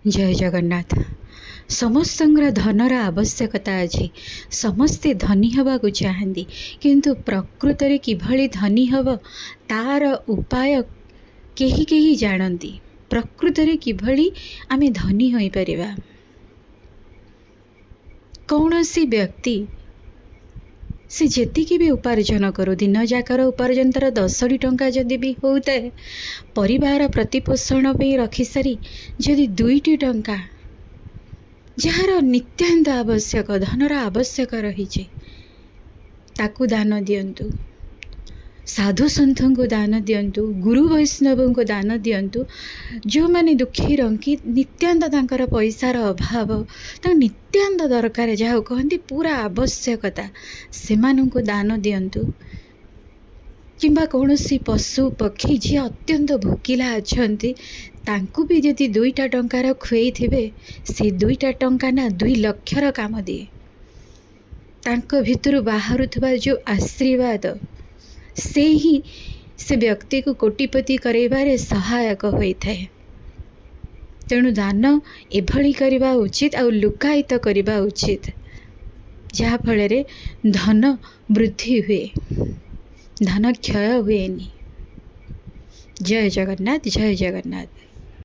जय जगन्नाथ। समस्तंगर धनर आवश्यकता अच्छी, समस्ते धनी हवा को चाहती, किंतु प्रकृत रे किभली धनी हब तार उपाय केही केही जानती। प्रकृत रे किभली आमे धनी होई परिबा। कौनसी व्यक्ति से जेतिकी भी उपार्जन करू, दिन जाकर उपार्जन तर 10 टंका जदि भी होता है, परिवार प्रतिपोषण पे रखी सारी जदि 2 टंका जार नित्याନ୍ତ आवश्यक धनर आवश्यक रही ताकू दान दियंतु, साधु संतों को दान दियंतु, गुरु वैष्णवों को दान दियंतु। जो माने दुखी रंकी नित्याন্ত तांकर पैसार अभाव, नित्याন্ত दरकार जहाँ कहती पूरा आवश्यकता, से को दान दियंतु। किंबा कौनसी पशु पक्षी जी अत्यंत भोकिला अच्छी तांकु भी यदि 2टा टंकार खुई थे, से 2टा टंका ना 2 लक्षर काम दिए। तांको भितरु बाहरुथबा जो आशीर्वाद से ही से व्यक्ति को कोटिपति करैबारे सहायक होता है। तेणु दान एभली करवा उचित आ लुकायित करवा उचित, जहा फल धन वृद्धि हुए, धन क्षय हुएनी। जय जगन्नाथ, जय जगन्नाथ।